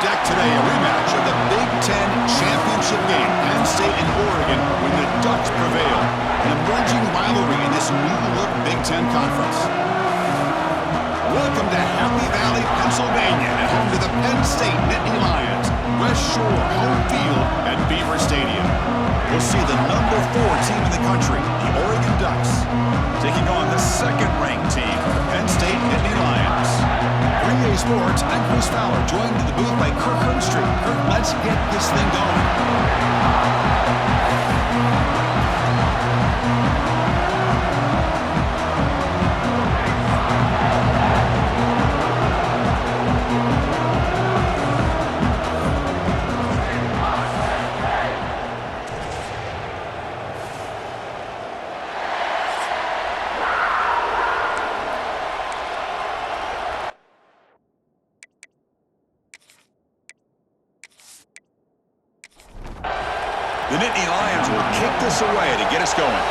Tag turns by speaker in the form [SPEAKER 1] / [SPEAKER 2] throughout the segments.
[SPEAKER 1] deck today, a rematch of the Big Ten championship game. Penn State and Oregon when the Ducks prevail. An emerging rivalry in this new-look Big Ten conference. Welcome to Happy Valley, Pennsylvania, and home to the Penn State Nittany Lions. West Shore home field at Beaver Stadium. We'll see the number 4 team in the country, the Oregon Ducks, taking on the second-ranked team, the Penn State Nittany Lions. 3A Sports, I'm Chris Fowler, joined in the booth by Kirk Herbstreit. Kirk, let's get this thing going. The Nittany Lions will kick this away to get us going.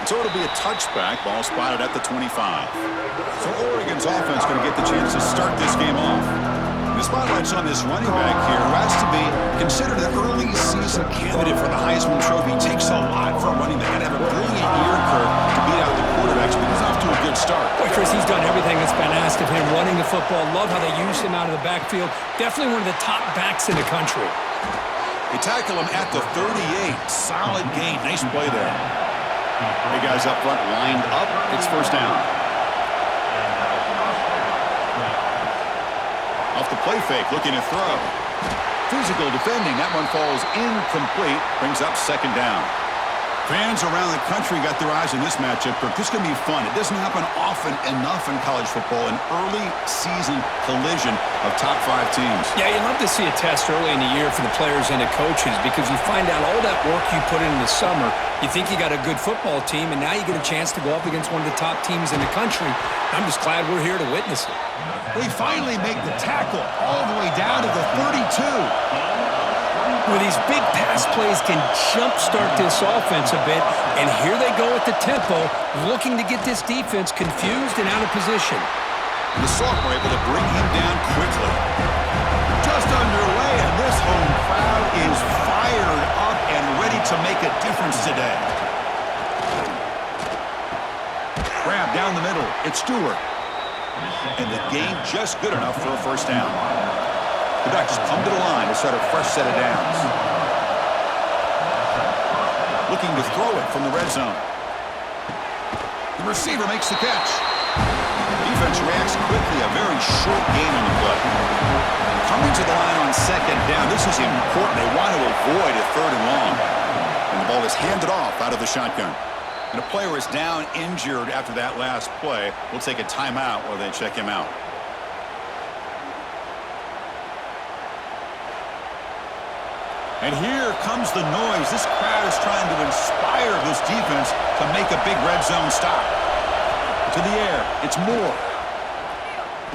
[SPEAKER 1] So it'll be a touchback, ball spotted at the 25. So Oregon's offense going to get the chance to start this game off. And the spotlight's on this running back here, who has to be considered an early season candidate for the Heisman Trophy. It takes a lot for a running back. Got to have a brilliant year curve to beat out the quarterbacks, but he's off to a good start.
[SPEAKER 2] Boy, Chris, he's done everything that's been asked of him, running the football. Love how they use him out of the backfield. Definitely one of the top backs in the country.
[SPEAKER 1] They tackle him at the 38. Solid gain. Nice play there. Hey, guys up front lined up. It's first down. Off the play fake, looking to throw. Physical defending. That one falls incomplete. Brings up second down. Fans around the country got their eyes on this matchup. This is going to be fun. It doesn't happen often enough in college football. An early season collision of top 5 teams.
[SPEAKER 2] Yeah, you'd love to see a test early in the year for the players and the coaches because you find out all that work you put in the summer. You think you got a good football team, and now you get a chance to go up against one of the top teams in the country. I'm just glad we're here to witness it.
[SPEAKER 1] They finally make the tackle all the way down to the 32.
[SPEAKER 2] Where these big pass plays can jumpstart this offense a bit, and here they go at the tempo, looking to get this defense confused and out of position.
[SPEAKER 1] The sophomore able to bring him down quickly. Just underway, and this home crowd is fired up and ready to make a difference today. Grab down the middle. It's Stewart. And the gain just good enough for a first down. The Ducks come to the line to start a fresh set of downs. Looking to throw it from the red zone. The receiver makes the catch. Defense reacts quickly, a very short gain on the play. Coming to the line on second down. This is important. They want to avoid a third and long. And the ball is handed off out of the shotgun. And a player is down injured after that last play. We'll take a timeout while they check him out. And here comes the noise. This crowd is trying to inspire this defense to make a big red zone stop. To the air, it's Moore.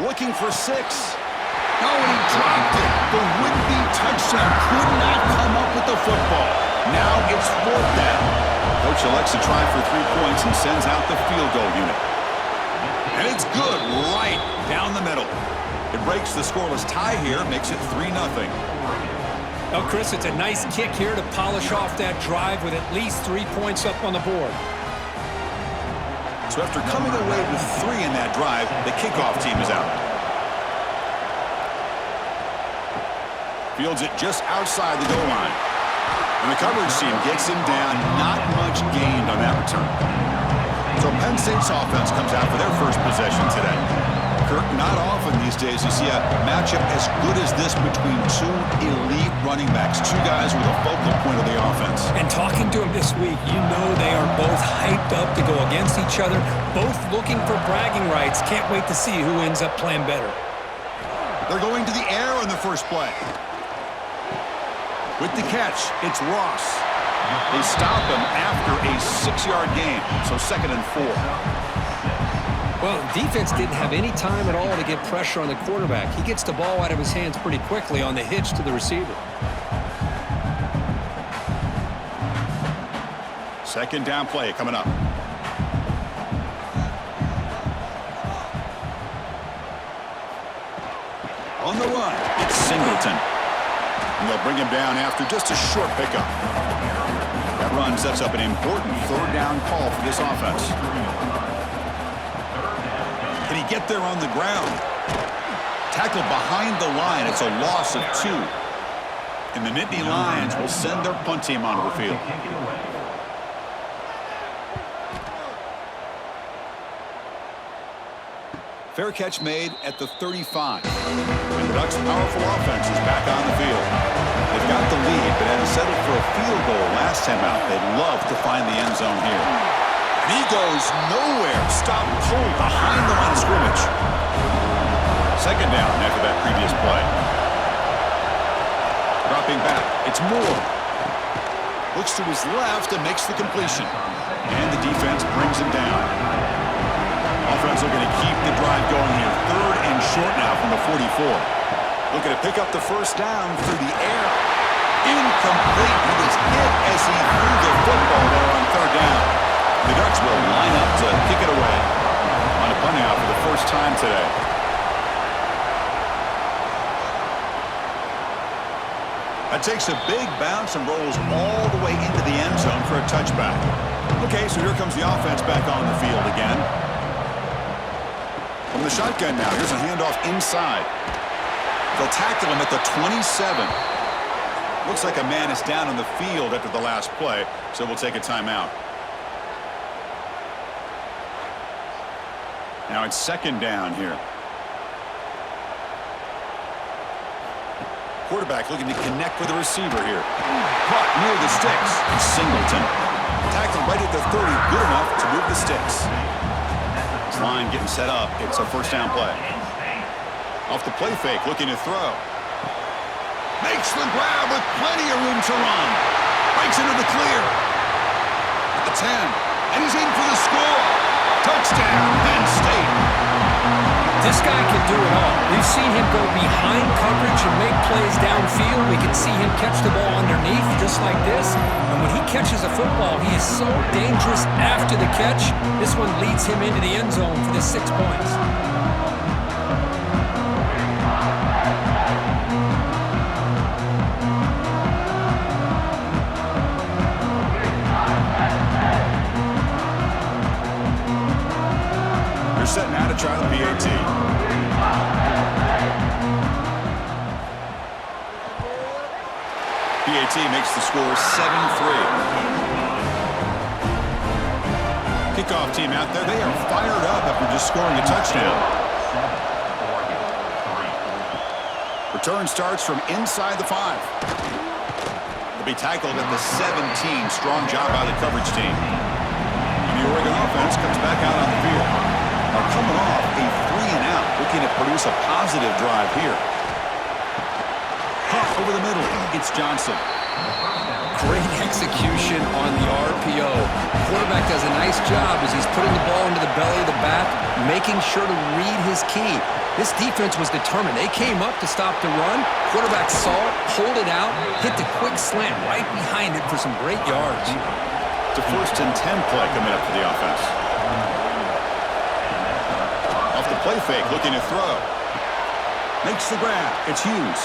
[SPEAKER 1] Looking for 6. Oh, and he dropped it. The would-be touchdown could not come up with the football. Now it's 4th down. Coach elects to try for 3 points and sends out the field goal unit. And it's good right down the middle. It breaks the scoreless tie here, makes it 3-0.
[SPEAKER 2] Well, Chris, it's a nice kick here to polish off that drive with at least 3 points up on the board.
[SPEAKER 1] So after coming away with 3 in that drive, the kickoff team is out. Fields it just outside the goal line. And the coverage team gets him down. Not much gained on that return. So Penn State's offense comes out for their first possession today. Kirk, not often these days you see a matchup as good as this between 2 elite running backs, 2 guys with a focal point of the offense.
[SPEAKER 2] And talking to him this week, you know they are both hyped up to go against each other, both looking for bragging rights. Can't wait to see who ends up playing better.
[SPEAKER 1] They're going to the air on the first play. With the catch, it's Ross. They stop him after a 6-yard gain, so 2nd and 4.
[SPEAKER 2] Well, defense didn't have any time at all to get pressure on the quarterback. He gets the ball out of his hands pretty quickly on the hitch to the receiver. 2nd down play coming up.
[SPEAKER 1] On the run, it's Singleton. And they'll bring him down after just a short pickup. That run sets up an important third down call for this offense. Can he get there on the ground? Tackled behind the line. It's a loss of 2. And the Nittany Lions will send their punt team onto the field. Fair catch made at the 35. And the Ducks' powerful offense is back on the field. They've got the lead, but had settled for a field goal last time out. They'd love to find the end zone here. And he goes nowhere. Stop cold behind the line of scrimmage. Second down after that previous play. Dropping back. It's Moore. Looks to his left and makes the completion. And the defense brings him down. Offense looking to keep the drive going here. Third and short now from the 44. Looking to pick up the first down through the air. Incomplete. He was hit as he threw the football there on third down. The Ducks will line up to kick it away. On a punt out for the first time today. That takes a big bounce and rolls all the way into the end zone for a touchback. Okay, so here comes the offense back on the field again. From the shotgun now, here's a handoff inside. They'll tackle him at the 27. Looks like a man is down on the field after the last play, so we'll take a timeout. Now it's second down here. Quarterback looking to connect with the receiver here. Caught near the sticks. Singleton. Tackled right at the 30. Good enough to move the sticks. This line getting set up. It's a first down play. Off the play fake, looking to throw. Makes the grab with plenty of room to run. Breaks into the clear. At the 10. And he's in for the score. Touchdown, Penn State.
[SPEAKER 2] This guy can do it all. We've seen him go behind coverage and make plays downfield. We can see him catch the ball underneath just like this. And when he catches a football, he is so dangerous after the catch. This one leads him into the end zone for the 6 points.
[SPEAKER 1] Set now to try the PAT. PAT makes the score 7-3. Kickoff team out there, they are fired up after just scoring a touchdown. Return starts from inside the 5. They'll be tackled at the 17. Strong job by the coverage team. And the Oregon offense comes back out on the field. Are coming off a 3-and-out, looking to produce a positive drive here. Punt over the middle. It's Johnson.
[SPEAKER 2] Great execution on the RPO. The quarterback does a nice job as he's putting the ball into the belly of the back, making sure to read his key. This defense was determined. They came up to stop the run. Quarterback saw it, pulled it out, hit the quick slant right behind it for some great yards.
[SPEAKER 1] It's a 1st and 10 play coming up for the offense. Play fake, looking to throw. Makes the grab. It's Hughes.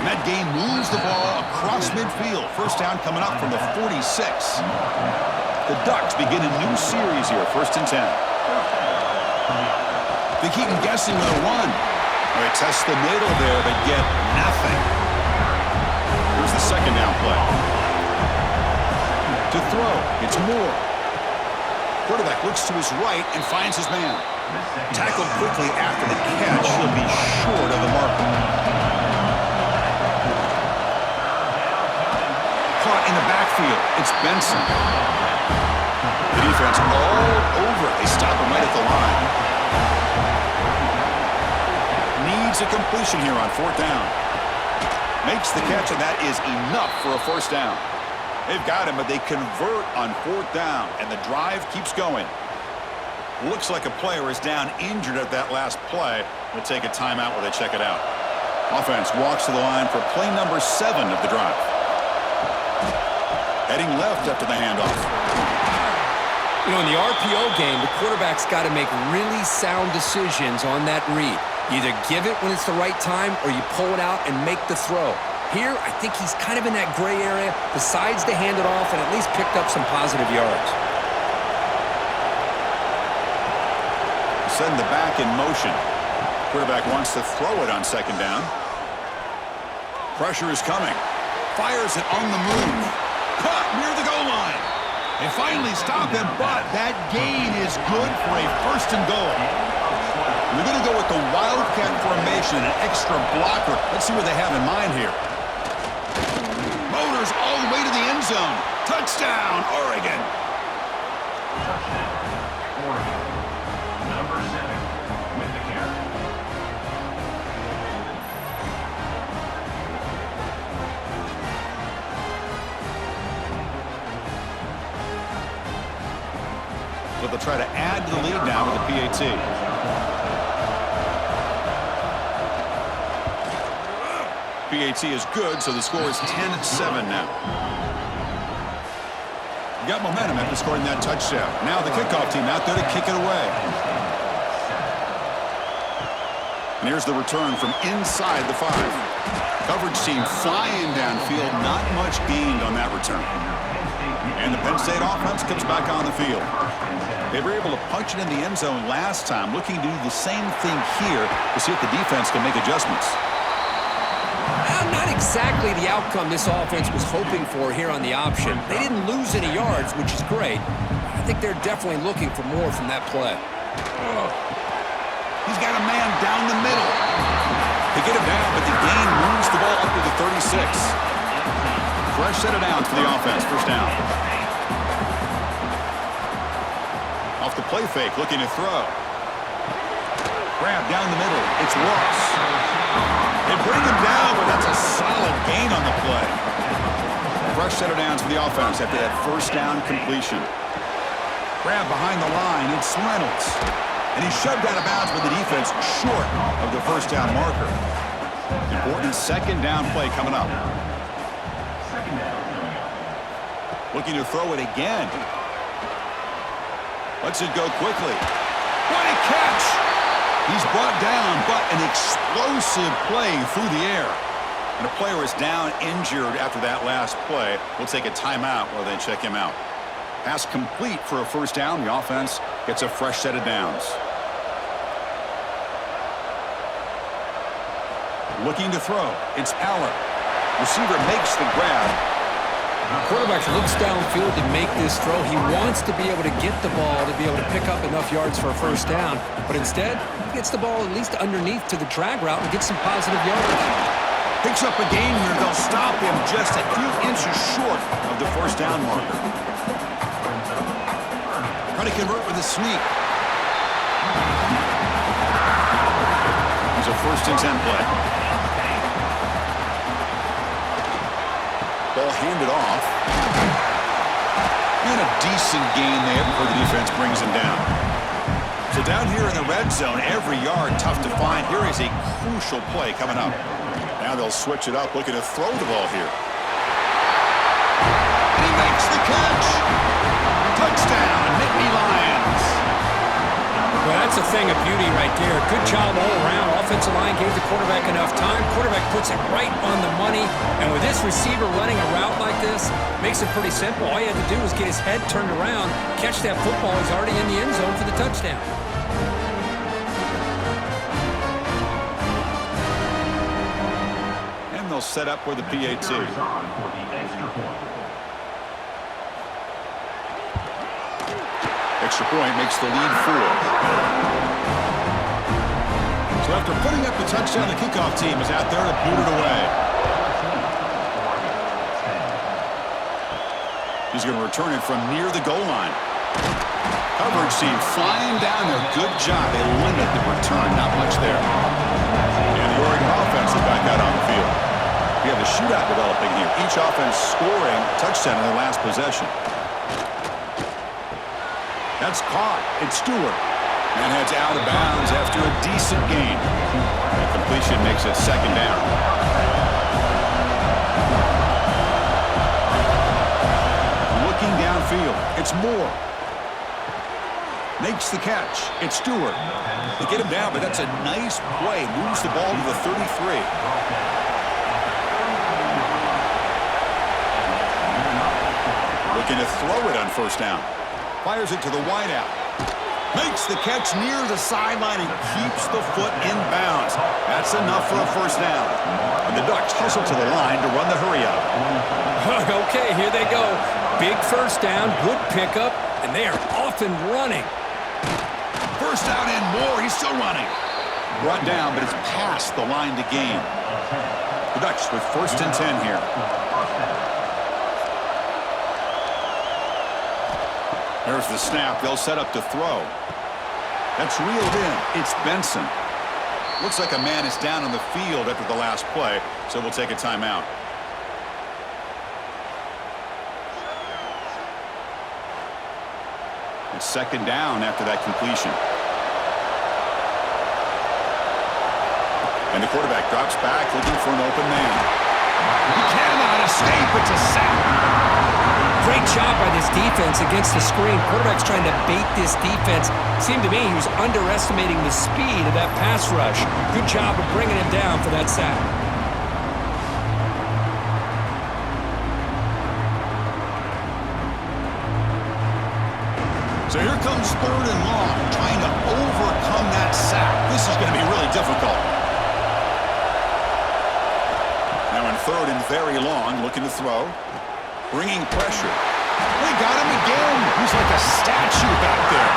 [SPEAKER 1] And that game moves the ball across midfield. First down coming up from the 46. The Ducks begin a new series here, 1st and 10. They keep them guessing with a 1. They test the middle there, but get nothing. Here's the second down play. To throw, it's Moore. Quarterback looks to his right and finds his man. Tackled quickly after the catch. He'll be short of the marker. Caught in the backfield. It's Benson. The defense all over. They stop him right at the line. Needs a completion here on 4th down. Makes the catch, and that is enough for a first down. They've got him, but they convert on 4th down, and the drive keeps going. Looks like a player is down injured at that last play. We'll take a timeout while they check it out. Offense walks to the line for play number 7 of the drive. Heading left after the handoff.
[SPEAKER 2] You know, in the RPO game, the quarterback's got to make really sound decisions on that read. You either give it when it's the right time or you pull it out and make the throw. Here, I think he's kind of in that gray area, decides to hand it off and at least picked up some positive yards.
[SPEAKER 1] Send the back in motion. Quarterback wants to throw it on second down. Pressure is coming. Fires it on the move. Caught near the goal line. They finally stop him, but that gain is good for a first and goal. We're going to go with the Wildcat formation, an extra blocker. Let's see what they have in mind here. Motors all the way to the end zone. Touchdown, Oregon.
[SPEAKER 3] Oregon. Number 7 with the carry.
[SPEAKER 1] But they'll try to add to the lead now with the PAT. PAT is good, so the score is 10-7 now. Got momentum after scoring that touchdown. Now the kickoff team out there to kick it away. And here's the return from inside the 5. Coverage team flying downfield. Not much gained on that return. And the Penn State offense comes back on the field. They were able to punch it in the end zone last time, looking to do the same thing here to see if the defense can make adjustments.
[SPEAKER 2] Not exactly the outcome this offense was hoping for here on the option. They didn't lose any yards, which is great. I think they're definitely looking for more from that play.
[SPEAKER 1] He's got a man down the middle. They get him down, but the gain moves the ball up to the 36. Fresh set of downs for the offense. First down. Off the play fake, looking to throw. Grab down the middle. It's Ross. They bring him down, but that's a solid gain on the play. Fresh set of downs for the offense after that first down completion. Grab behind the line. It's Reynolds. And he's shoved out of bounds with the defense short of the first down marker. Important second down play coming up. Looking to throw it again. Lets it go quickly. What a catch! He's brought down, but an explosive play through the air. And a player is down injured after that last play. We'll take a timeout while they check him out. Pass complete for a first down. The offense gets a fresh set of downs. Looking to throw. It's Allen. Receiver makes the grab.
[SPEAKER 2] Quarterback looks downfield to make this throw. He wants to be able to get the ball to be able to pick up enough yards for a first down. But instead, he gets the ball at least underneath to the drag route and gets some positive yards.
[SPEAKER 1] Picks up a gain here. They'll stop him just a few inches short of the first down marker. Trying to convert with a sneak. It's a 1st and 10 play. Ball handed off. And a decent gain there before the defense brings him down. So down here in the red zone, every yard tough to find. Here is a crucial play coming up. Now they'll switch it up, looking to throw the ball here. And he makes the catch. Touchdown, Nittany Lions.
[SPEAKER 2] Well, that's a thing of beauty right there. Good job all around. Offensive line gave the quarterback enough time. Quarterback puts it right on the money. And with this receiver running a route like this, makes it pretty simple. All you had to do was get his head turned around, catch that football. He's already in the end zone for the touchdown.
[SPEAKER 1] And they'll set up for the PAT. Extra point makes the lead 4. So after putting up the touchdown, the kickoff team is out there to boot it away. He's going to return it from near the goal line. Coverage team flying down there. Good job. They limit the return. Not much there. And the Oregon offense is back out on the field. We have a shootout developing here. Each offense scoring a touchdown in their last possession. That's caught. It's Stewart. And heads out of bounds after a decent gain. The completion makes it second down. Looking downfield. It's Moore. Makes the catch. It's Stewart. They get him down, but that's a nice play. Moves the ball to the 33. Looking to throw it on first down. Fires it to the wideout. Makes the catch near the sideline and keeps the foot in bounds. That's enough for a first down. And the Ducks hustle to the line to run the hurry up.
[SPEAKER 2] Okay, here they go. Big first down, good pickup, and they are off and running.
[SPEAKER 1] First down and more. He's still running. Brought down, but it's past the line to gain. The Ducks with 1st and 10 here. There's the snap. They'll set up to throw. That's reeled in. It's Benson. Looks like a man is down on the field after the last play, so we'll take a timeout. It's 2nd down after that completion. And the quarterback drops back looking for an open man. He cannot escape. It's a sack.
[SPEAKER 2] Great job by this defense against the screen. Quarterback's trying to bait this defense. Seemed to me he was underestimating the speed of that pass rush. Good job of bringing him down for that sack.
[SPEAKER 1] So here comes 3rd and long, trying to overcome that sack. This is going to be really difficult. Now in 3rd and very long, looking to throw. Bringing pressure. They got him again. He's like a statue back there.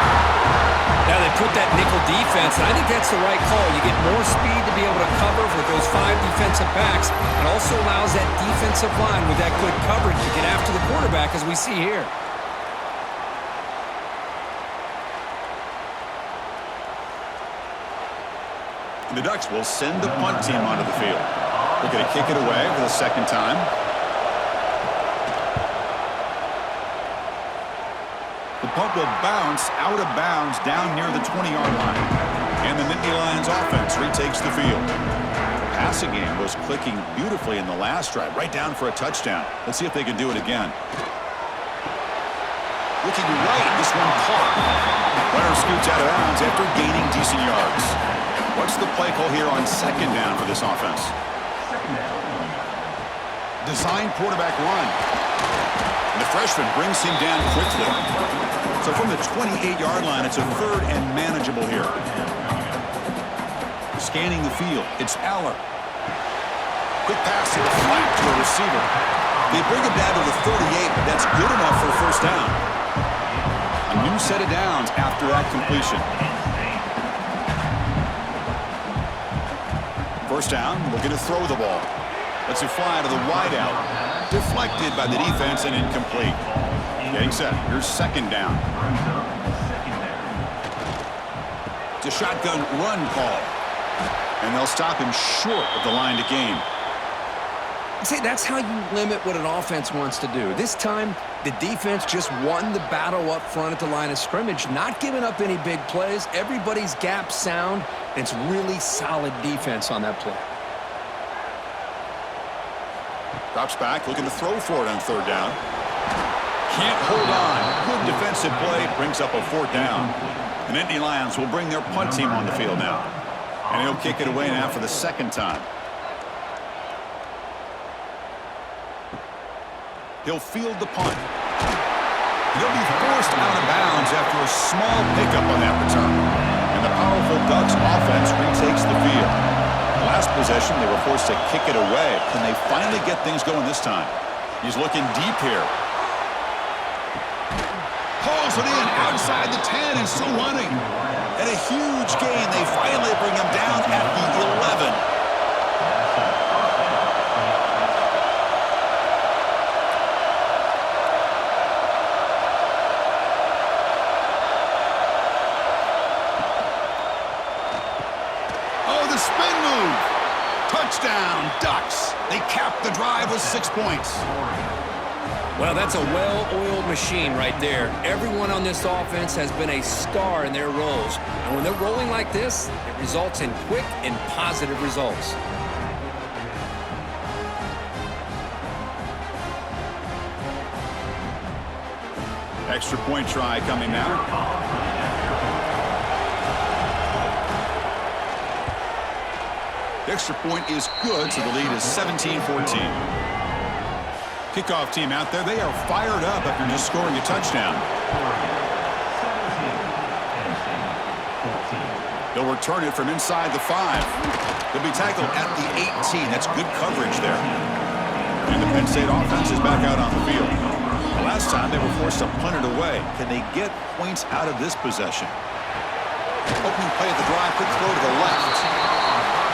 [SPEAKER 2] Now they put that nickel defense, and I think that's the right call. You get more speed to be able to cover with those 5 defensive backs. It also allows that defensive line with that good coverage to get after the quarterback, as we see here.
[SPEAKER 1] And the Ducks will send the punt team onto the field. They're going to kick it away for the 2nd time. The punt will bounce out of bounds down near the 20-yard line. And the Nittany Lions offense retakes the field. The passing game was clicking beautifully in the last drive, right down for a touchdown. Let's see if they can do it again. Looking right, this one caught. Runner scoots out of bounds after gaining decent yards. What's the play call here on 2nd down for this offense? Design quarterback run. And the freshman brings him down quickly. So from the 28-yard line, it's a 3rd and manageable here. Scanning the field, it's Aller. Quick pass to the flat to a receiver. They bring him down to the 38, but that's good enough for a first down. A new set of downs after that completion. First down, looking to throw the ball. Lets it fly to the wideout. Deflected by the defense and incomplete. Getting set. Here's 2nd down. It's a shotgun run call. And they'll stop him short of the line to gain.
[SPEAKER 2] See, that's how you limit what an offense wants to do. This time, the defense just won the battle up front at the line of scrimmage, not giving up any big plays. Everybody's gap sound. It's really solid defense on that play.
[SPEAKER 1] Drops back, looking to throw for it on 3rd down. Can't hold on. Good defensive play, brings up a 4th down. The Nittany Lions will bring their punt team on the field now. And he'll kick it away now for the 2nd time. He'll field the punt. He'll be forced out of bounds after a small pickup on that return. And the powerful Ducks offense retakes the field. The last possession, they were forced to kick it away. Can they finally get things going this time? He's looking deep here. Pulls it in outside the 10 and still running. And a huge gain. They finally bring him down at the 11. Touchdown, Ducks. They capped the drive with 6 points.
[SPEAKER 2] Well, that's a well-oiled machine right there. Everyone on this offense has been a star in their roles. And when they're rolling like this, it results in quick and positive results.
[SPEAKER 1] Extra point try coming now. Extra point is good, so the lead is 17-14. Kickoff team out there, they are fired up after just scoring a touchdown. They'll return it from inside the 5. They'll be tackled at the 18. That's good coverage there. And the Penn State offense is back out on the field. The last time they were forced to punt it away. Can they get points out of this possession? Opening play at the drive, quick throw to the left.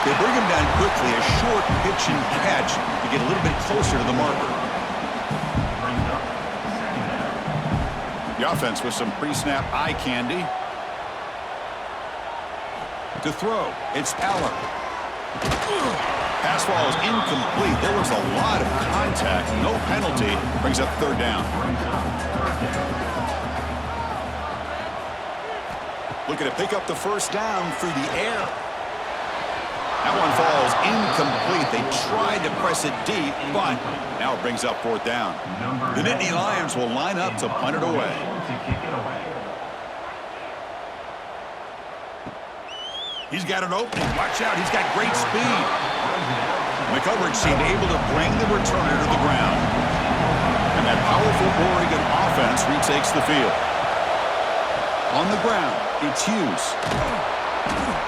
[SPEAKER 1] They bring him down quickly, a short pitch and catch to get a little bit closer to the marker. The offense with some pre-snap eye candy. To throw, it's Aller. Pass ball is incomplete. There was a lot of contact. No penalty. Brings up third down. Looking to pick up the first down through the air. That one falls incomplete. They tried to press it deep, but now it brings up fourth down. The Nittany Lions will line up to punt it away. He's got an opening. Watch out. He's got great speed. And the coverage seemed able to bring the returner to the ground. And that powerful Oregon offense retakes the field. On the ground, it's Hughes.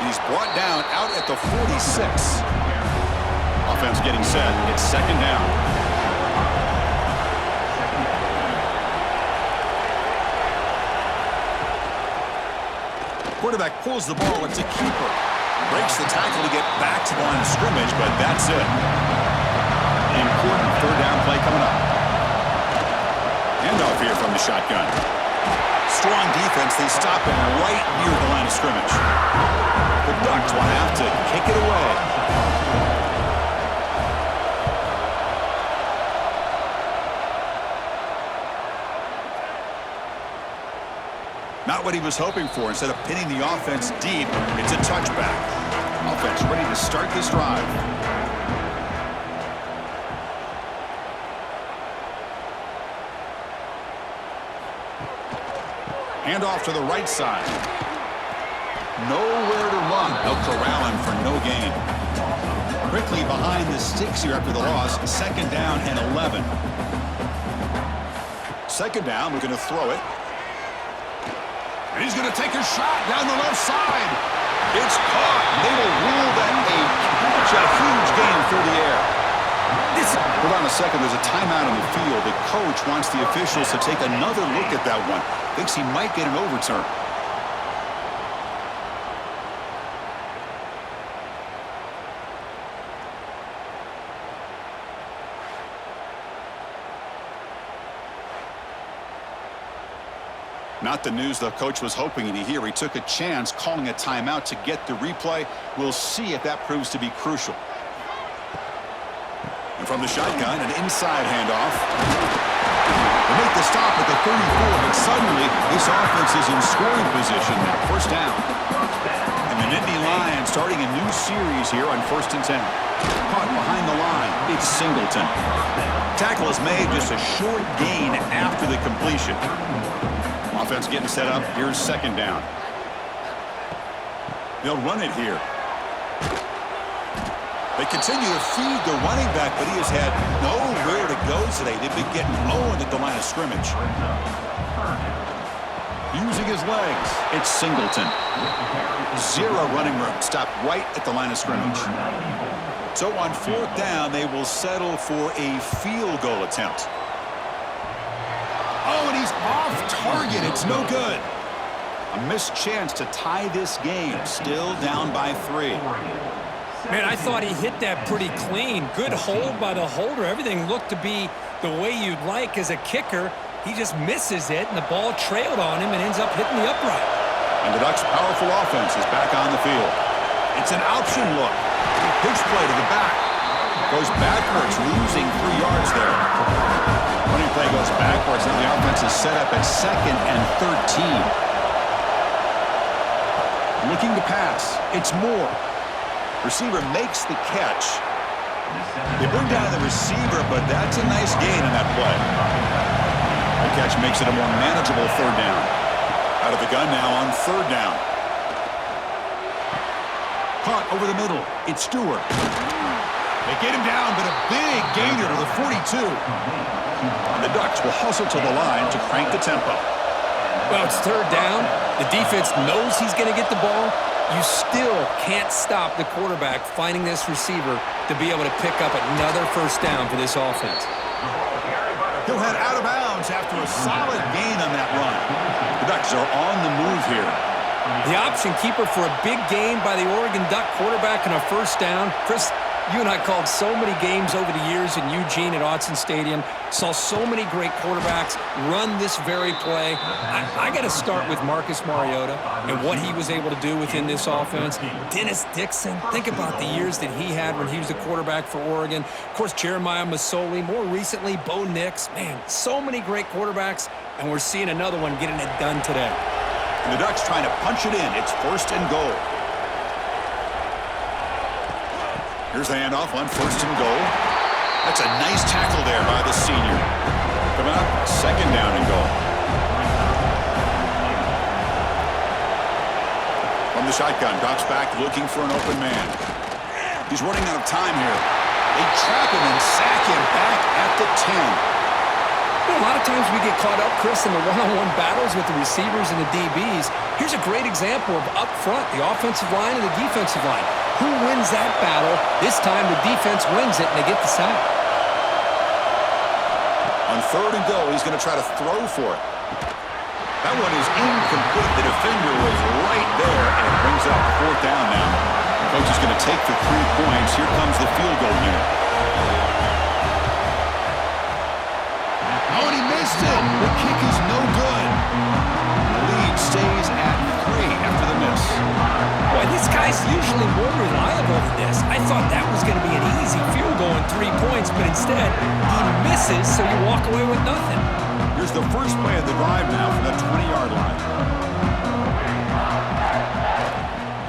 [SPEAKER 1] He's brought down out at the 46. Offense getting set. It's second down. Quarterback pulls the ball. It's a keeper. Breaks the tackle to get back to the line of scrimmage, but that's it. Important third down play coming up. Handoff here from the shotgun. Strong defense. They stop him right near the line of scrimmage. The Ducks will have to kick it away. Not what he was hoping for. Instead of pinning the offense deep, it's a touchback. Offense ready to start this drive. Hand off to the right side. Nowhere to run. They'll corral him for no gain. Quickly behind the sticks here after the loss. Second down and 11. Second down, we're going to throw it. And he's going to take a shot down the left side. It's caught. They will rule that a huge gain through the air. Hold on a second. There's a timeout on the field. The coach wants the officials to take another look at that one. Thinks he might get an overturn. Not the news the coach was hoping to hear. He took a chance calling a timeout to get the replay. We'll see if that proves to be crucial. And from the shotgun, an inside handoff. They make the stop at the 34, but suddenly this offense is in scoring position now. First down. And the Nittany Lions starting a new series here on 1st and 10. Caught behind the line. It's Singleton. Tackle is made, just a short gain after the completion. Offense getting set up. Here's second down. They'll run it here. They continue to feed the running back, but he has had nowhere to go today. They've been getting owned at the line of scrimmage. Using his legs, it's Singleton. Zero running room. Stopped right at the line of scrimmage. So on fourth down, they will settle for a field goal attempt. Oh, and he's off target. It's no good. A missed chance to tie this game. Still down by 3.
[SPEAKER 2] Man, I thought he hit that pretty clean. Good hold by the holder. Everything looked to be the way you'd like as a kicker. He just misses it, and the ball trailed on him and ends up hitting the upright.
[SPEAKER 1] And the Ducks' powerful offense is back on the field. It's an option look. Pitch play to the back. Goes backwards, losing 3 yards there. Running play goes backwards, and the offense is set up at 2nd and 13. Looking to pass. It's Moore. Receiver makes the catch. They bring down the receiver, but that's a nice gain in that play. The catch makes it a more manageable third down. Out of the gun now on third down. Caught over the middle. It's Stewart. They get him down, but a big gainer to the 42. And the Ducks will hustle to the line to crank the tempo.
[SPEAKER 2] Well, it's third down. The defense knows he's going to get the ball. You still can't stop the quarterback finding this receiver to be able to pick up another first down for this offense.
[SPEAKER 1] He'll head out of bounds after a solid gain on that run. The Ducks are on the move here.
[SPEAKER 2] The option keeper for a big gain by the Oregon Duck quarterback and a first down. Chris, you and I called so many games over the years in Eugene at Autzen Stadium, saw so many great quarterbacks run this very play. I got to start with Marcus Mariota and what he was able to do within this offense. Dennis Dixon, think about the years that he had when he was the quarterback for Oregon. Of course, Jeremiah Masoli, more recently, Bo Nix. Man, so many great quarterbacks, and we're seeing another one getting it done today.
[SPEAKER 1] And the Ducks trying to punch it in. It's first and goal. Here's the handoff on first and goal. That's a nice tackle there by the senior. Coming up, second down and goal. From the shotgun, drops back looking for an open man. He's running out of time here. They trap him and sack him back at the 10.
[SPEAKER 2] A lot of times we get caught up, Chris, in the one-on-one battles with the receivers and the DBs. Here's a great example of up front, the offensive line and the defensive line. Who wins that battle? This time the defense wins it, and they get the sack.
[SPEAKER 1] On third and goal, he's going to try to throw for it. That one is incomplete. The defender was right there, and it brings up fourth down now. Coach is going to take the 3 points. Here comes the field goal unit. Oh, and he missed it. The kick is no good. The lead stays at 3 after the miss.
[SPEAKER 2] Boy, this guy's usually more reliable than this. I thought that was going to be an easy field goal and 3 points, but instead, he misses, so you walk away with nothing.
[SPEAKER 1] Here's the first play of the drive now from the 20-yard line.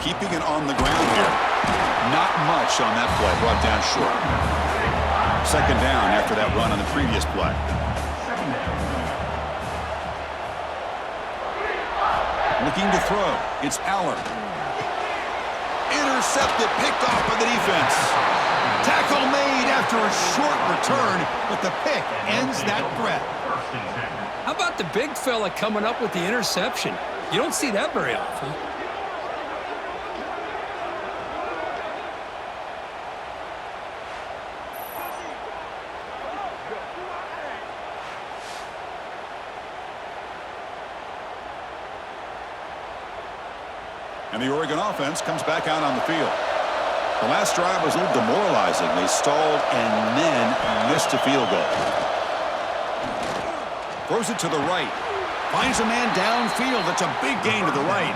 [SPEAKER 1] Keeping it on the ground here. Not much on that play, brought down short. Second down after that run on the previous play. Looking to throw. It's Aller. Intercepted, picked off by the defense. Tackle made after a short return, but the pick ends that threat.
[SPEAKER 2] How about the big fella coming up with the interception? You don't see that very often.
[SPEAKER 1] And the Oregon offense comes back out on the field. The last drive was a little demoralizing. They stalled and then missed a field goal. Throws it to the right. Finds a man downfield. That's a big gain to the right.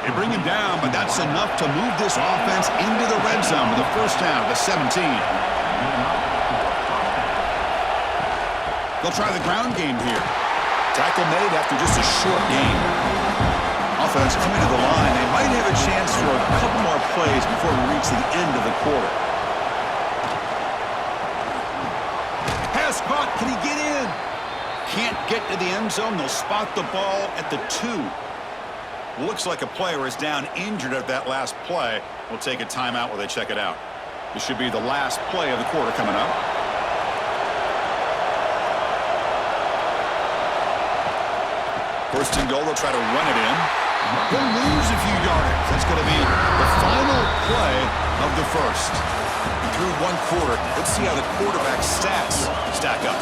[SPEAKER 1] They bring him down, but that's enough to move this offense into the red zone with a first down to 17. They'll try the ground game here. Tackle made after just a short gain. Offense coming to the line. They might have a chance for a couple more plays before we reach the end of the quarter. Pass caught. Can he get in? Can't get to the end zone. They'll spot the ball at the 2. Looks like a player is down injured at that last play. We'll take a timeout while they check it out. This should be the last play of the quarter coming up. First and goal, they'll try to run it in. He'll lose a few yardage. That's going to be the final play of the first. Through one quarter, let's see how the quarterback's stats stack up.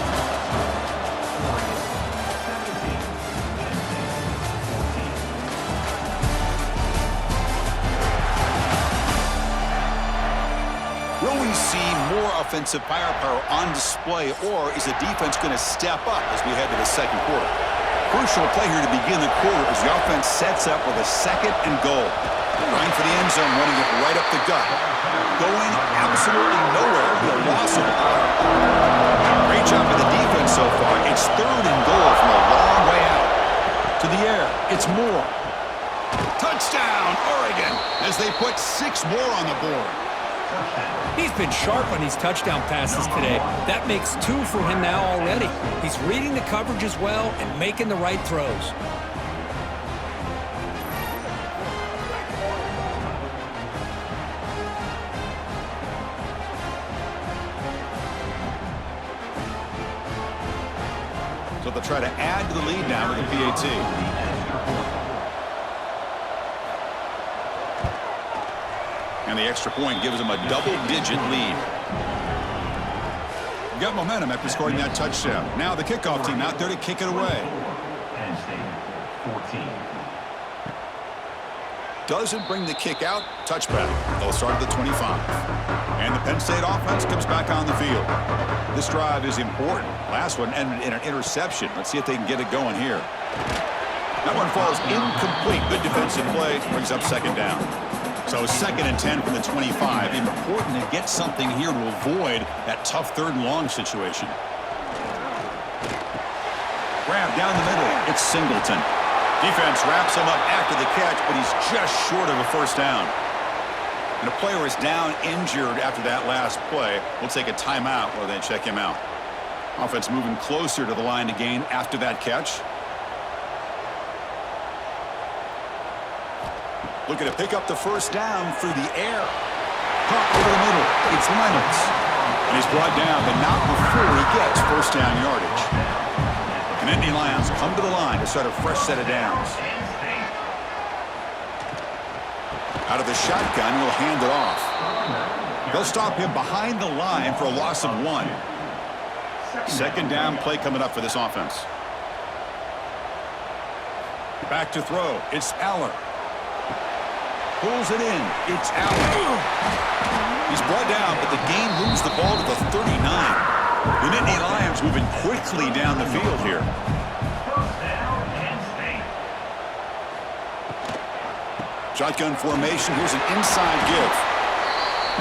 [SPEAKER 1] Will we see more offensive firepower on display, or is the defense going to step up as we head to the second quarter? Crucial play here to begin the quarter as the offense sets up with a second and goal. Trying for the end zone, running it right up the gut. Going absolutely nowhere. It'll be a loss of the ball. Great job by the defense so far. It's third and goal from a long way out. To the air, it's Moore. Touchdown, Oregon, as they put 6 more on the board.
[SPEAKER 2] He's been sharp on these touchdown passes today. That makes 2 for him now already. He's reading the coverage as well and making the right throws.
[SPEAKER 1] They'll try to add to the lead now with a PAT. And the extra point gives them a double-digit lead. Got momentum after scoring that touchdown. Now the kickoff team out there to kick it away.
[SPEAKER 3] Penn State, 14.
[SPEAKER 1] Doesn't bring the kick out. Touchback. They'll start at the 25. And the Penn State offense comes back on the field. This drive is important. Last one ended in an interception. Let's see if they can get it going here. That one falls incomplete. Good defensive play. Brings up second down. So 2nd and 10 from the 25. Important to get something here to avoid that tough 3rd and long situation. Grab down the middle. It's Singleton. Defense wraps him up after the catch, but he's just short of a first down. And a player is down injured after that last play. We'll take a timeout while they check him out. Offense moving closer to the line to gain after that catch. Looking to pick up the first down through the air. Caught over the middle. It's Reynolds. And he's brought down, but not before he gets first down yardage. And Nittany Lions come to the line to start a fresh set of downs. Out of the shotgun, he'll hand it off. They'll stop him behind the line for a loss of 1. Second down play coming up for this offense. Back to throw. It's Aller. Pulls it in. It's Aller. He's brought down, but the game moves the ball to the 39. The Nittany Lions moving quickly down the field here. Shotgun formation. Here's an inside give.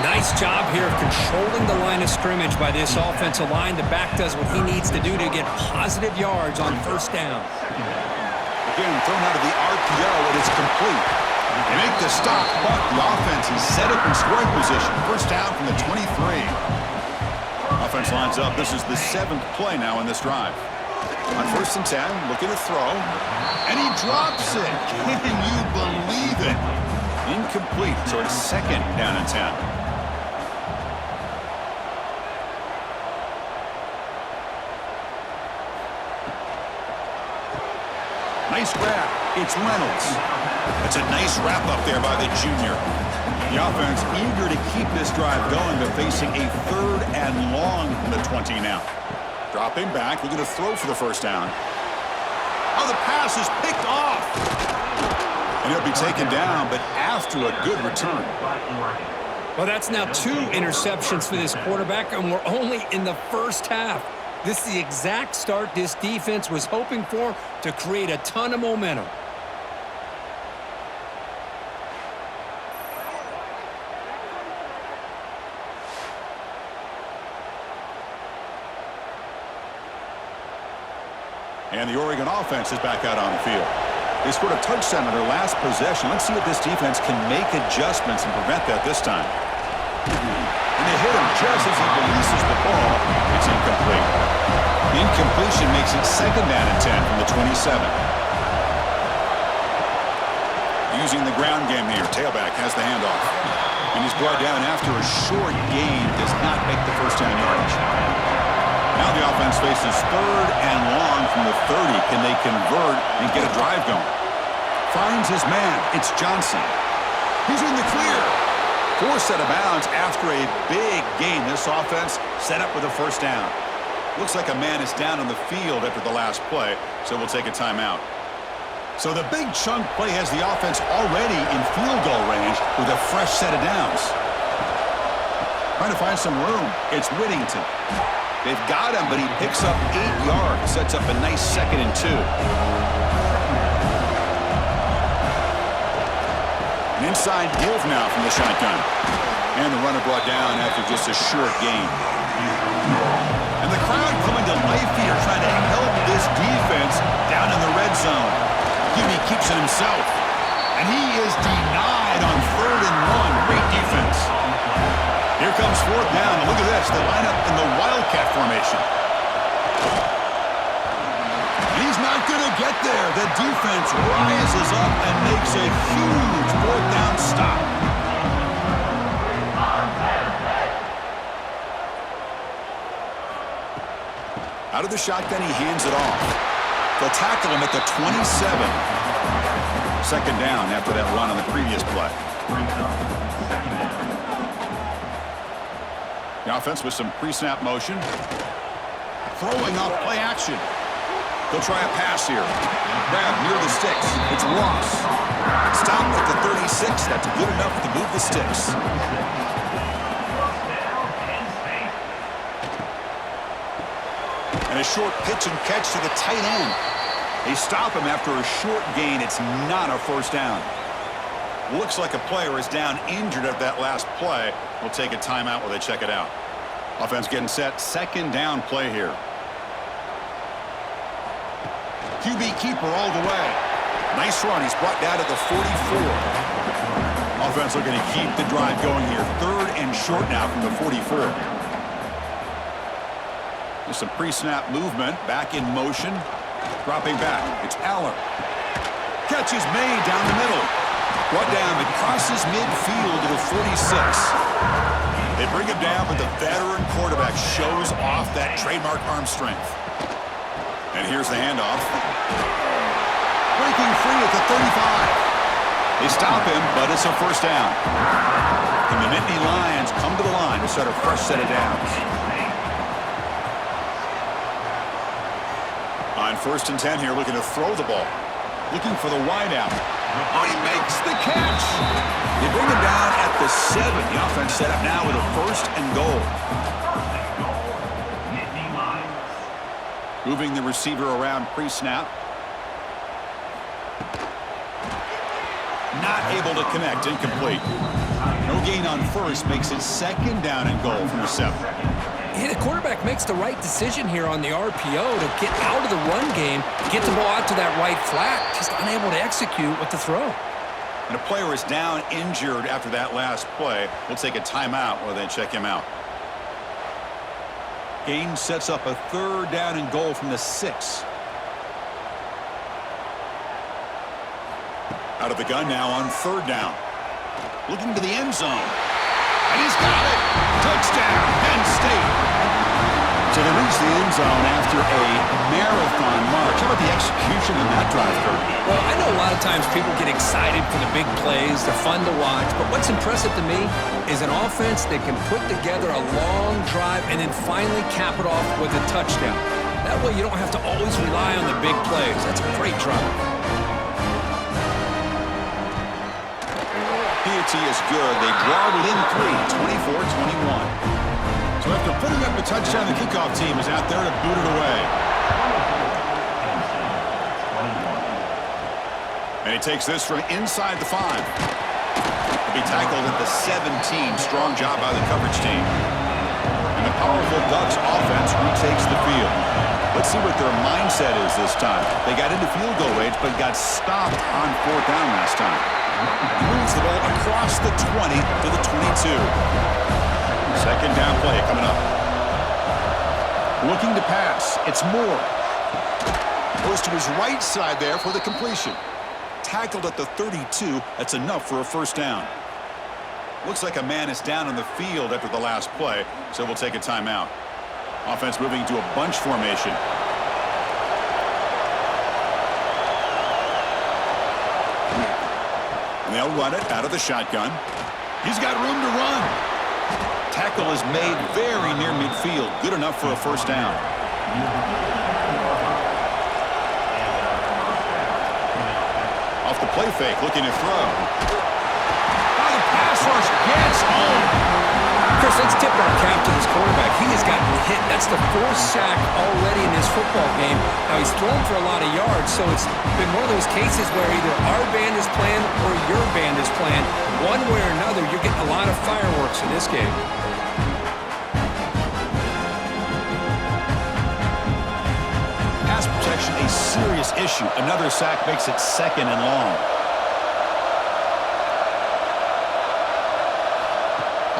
[SPEAKER 2] Nice job here of controlling the line of scrimmage by this offensive line. The back does what he needs to do to get positive yards on first down.
[SPEAKER 1] Again, thrown out of the RPO, and it's complete. They make the stop, but the offense is set up in scoring position. First down from the 23. Offense lines up. This is the 7th play now in this drive. On 1st and 10, looking to throw. And he drops it. Can you believe it? Incomplete, so it's 2nd down and 10. Nice grab. It's Reynolds. It's a nice wrap up there by the junior. The offense eager to keep this drive going, but facing a 3rd and long from the 20 now. Dropping back, looking to throw for the first down. Oh, the pass is picked off. And he'll be taken down, but after a good return.
[SPEAKER 2] Well, that's now 2 interceptions for this quarterback, and we're only in the first half. This is the exact start this defense was hoping for to create a ton of momentum.
[SPEAKER 1] And the Oregon offense is back out on the field. They scored a touchdown on their last possession. Let's see if this defense can make adjustments and prevent that this time. And they hit him just as he releases the ball. It's incomplete. The incompletion makes it 2nd down and 10 from the 27. Using the ground game here. Tailback has the handoff. And he's brought down after a short gain. Does not make the first down yardage. Now the offense faces 3rd and long from the 30. Can they convert and get a drive going? Finds his man. It's Johnson. He's in the clear. Forced out of bounds after a big gain. This offense set up with a first down. Looks like a man is down on the field after the last play, so we'll take a timeout. So the big chunk play has the offense already in field goal range with a fresh set of downs. Trying to find some room. It's Whittington. They've got him, but he picks up 8 yards. Sets up a nice 2nd and 2. An inside give now from the shotgun. And the runner brought down after just a short gain. And the crowd coming to life here, trying to help this defense down in the red zone. He keeps it himself. And he is denied on 3rd and 1. Great defense. Here comes 4th down. And look at this. They line up in the Wildcat formation. He's not going to get there. The defense rises up and makes a huge 4th down stop. Out of the shotgun, he hands it off. They'll tackle him at the 27. Second down after that run on the previous play. The offense with some pre-snap motion. Throwing off play action. They'll try a pass here. Grab near the sticks. It's Ross. Stopped at the 36. That's good enough to move the sticks. And a short pitch and catch to the tight end. They stop him after a short gain. It's not a first down. Looks like a player is down injured at that last play. We'll take a timeout while they check it out. Offense getting set. Second down play here. QB keeper all the way. Nice run. He's brought down to the 44. Offense looking to keep the drive going here. Third and short now from the 44. There's some pre-snap movement. Back in motion. Dropping back. It's Aller. Catch is made down the middle. Brought down. It crosses midfield to the 46. They bring him down, but the veteran quarterback shows off that trademark arm strength. And here's the handoff. Breaking free at the 35. They stop him, but it's a first down. And the Nittany Lions come to the line to start a fresh set of downs. On 1st and 10 here, looking to throw the ball. Looking for the wideout. Oh, he makes the catch. They bring him down at the 7. The offense set up now with a 1st and goal. Moving the receiver around pre-snap. Not able to connect. Incomplete. No gain on first. Makes it second down and goal from the 7.
[SPEAKER 2] Yeah, the quarterback makes the right decision here on the RPO to get out of the run game, get the ball out to that right flat, just unable to execute with the throw.
[SPEAKER 1] And a player is down injured after that last play. We'll take a timeout while they check him out. Gain sets up a third down and goal from the 6. Out of the gun now on 3rd down. Looking to the end zone. And he's got it. Touchdown, Penn State. So they reach the end zone after a marathon march. How about the execution in that drive, Kurt?
[SPEAKER 2] Well, I know a lot of times people get excited for the big plays. They're fun to watch. But what's impressive to me is an offense that can put together a long drive and then finally cap it off with a touchdown. That way you don't have to always rely on the big plays. That's a great drive.
[SPEAKER 1] Piety is good. They draw within 3, 24-21. So after putting up a touchdown, the kickoff team is out there to boot it away. And he takes this from inside the 5. He'll be tackled at the 17. Strong job by the coverage team. And the powerful Ducks offense retakes the field. Let's see what their mindset is this time. They got into field goal range, but got stopped on 4th down last time. Moves the ball across the 20 to the 22. Second down play coming up. Looking to pass. It's Moore. Goes to his right side there for the completion. Tackled at the 32. That's enough for a first down. Looks like a man is down on the field after the last play, so we'll take a timeout. Offense moving to a bunch formation. And they'll run it out of the shotgun. He's got room to run. Tackle is made very near midfield. Good enough for a first down. Off the play fake, looking to throw. Oh, the pass rush gets home.
[SPEAKER 2] Chris, let's tip our cap to this quarterback. He has gotten hit. That's the 4th sack already in this football game. Now, he's thrown for a lot of yards, so it's been one of those cases where either our band is playing or your band is playing. One way or another, you're getting a lot of fireworks in this game.
[SPEAKER 1] Pass protection, a serious issue. Another sack makes it 2nd and long.